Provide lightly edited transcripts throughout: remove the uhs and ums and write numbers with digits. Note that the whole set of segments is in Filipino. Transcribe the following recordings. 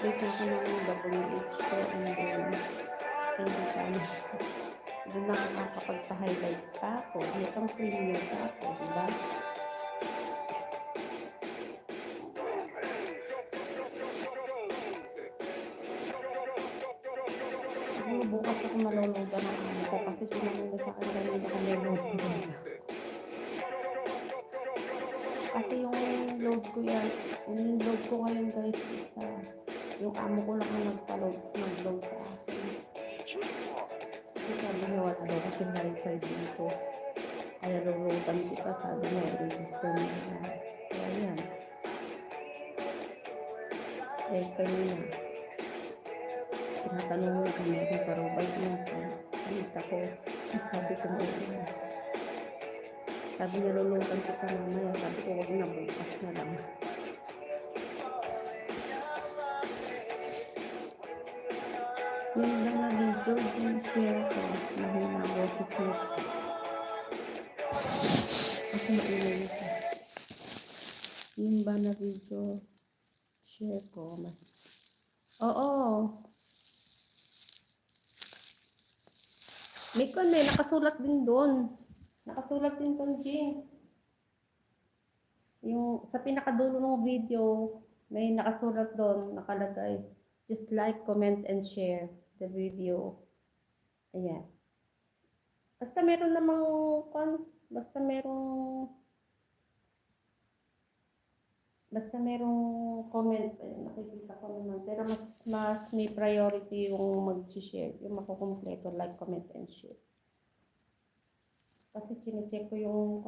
nag-update na ako ng WH ko and then hindi pa doon na ako makakapagpa-highlights pa ako. May pang premium pa ako, diba? Siguro bukas ako maloloda ng ano ko kasi sinanong na sa akin kanina kung may load ko. Kasi yung load ko yan, yung load ko ngayon guys is yung amo ko lang ang nag-load sa akin. Kasi sabi niya wala daw kasi wifi dito. Kaya lulutan kita, sabi niya i-register niya na. Kaya yan. Eh kanina, tinatanong niya kung meron pa raw ba yun. Kita ko, sabi ko mauulas. Sabi niya lulutan kita mamaya, sabi ko wag na, bukas na lang. Yun lang na video, yung share ko, mahina boses misis. Kasi maingay siya. Yun ba na video, share ko. Oo. May nakasulat din doon. Nakasulat din doon, Jing. Yung sa pinakadulo ng video, may nakasulat doon, nakalagay. Just like, comment, and share the video. Ayan. Basta meron namang, basta merong comment, ayun, nakikita ko naman. Pero mas may priority yung mag-share, yung makukumpleto, like, comment, and share. Kasi chinecheck ko yung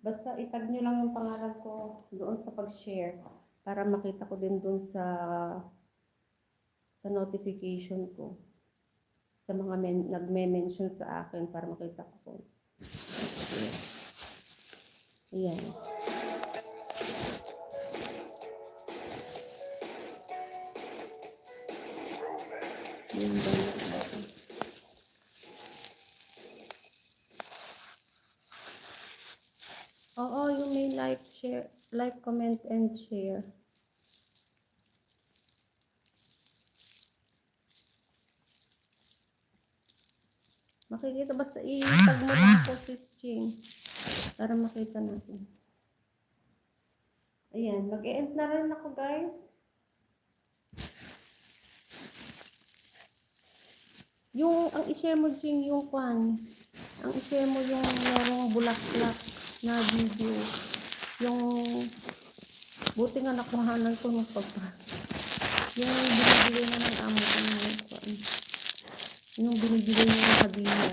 basta itag nyo lang yung pangalan ko doon sa pag-share para makita ko din doon sa notification ko. Sa mga nagme-mention sa akin para makita ko. Ayan. Yun ba yun? Oo, yung may like, comment, and share. Makikita basta itag mo lang po si Ching para makita natin. Ayan, mag-e-end na rin ako guys. Ang i-share mo Ching yung ang i-share mo yung merong bulaklak na video. Yung buti nga nakuhanan ko ng yung binibigay na ng amo ko ng yung binibigay niya ng hadiah.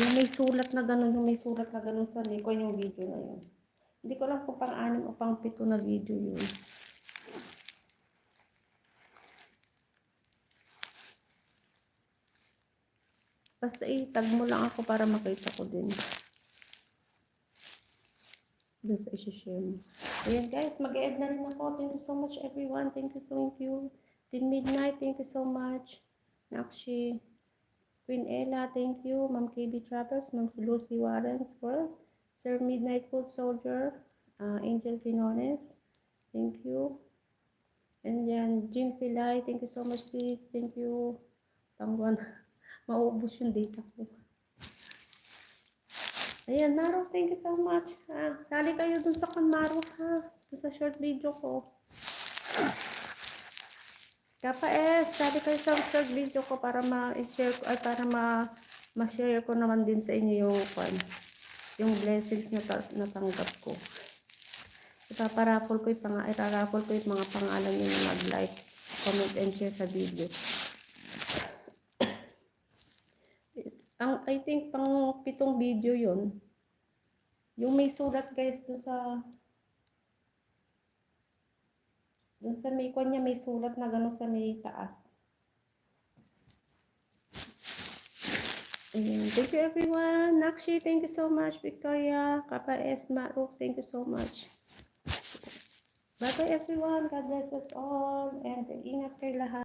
Yung may sulat na ganun sa likod yung video na yun. Hindi ko lang kung pang-6 o pang-7 na video yun. Basta itag mo lang ako para makita ko din. Doon sa isi-share mo. Ayan guys, mag-e-end na rin ako. Thank you so much everyone. Thank you. Till midnight, thank you so much. Nakshi, Queen Ella, thank you. Ma'am KB Travels, Ma'am Lucy Warrens World, Sir Midnight Food Soldier, Angel Pinones, thank you. And then, Jing Silay, thank you so much sis. Thank you. Tangguan, maubos yung data ko. Ayan, Maro, thank you so much. Sali kayo dun sa Maro, ha? Dun sa short video ko. Kapa sali kayo sa short video ko para ma-share ko, ay para ma-share ko naman din sa inyo yung blessings na natanggap ko. Ipaparapol ko yung mga pangalan nyo na mag-like, comment, and share sa video. I think pang 7 video yun. Yung may sulat guys dun sa may kanya may sulat na gano'n sa may taas. Ayan. Thank you everyone. Nakshi, thank you so much. Victoria, Kapa S, Maruk, thank you so much. Bye bye everyone. God bless us all. And ingat kayo lahat.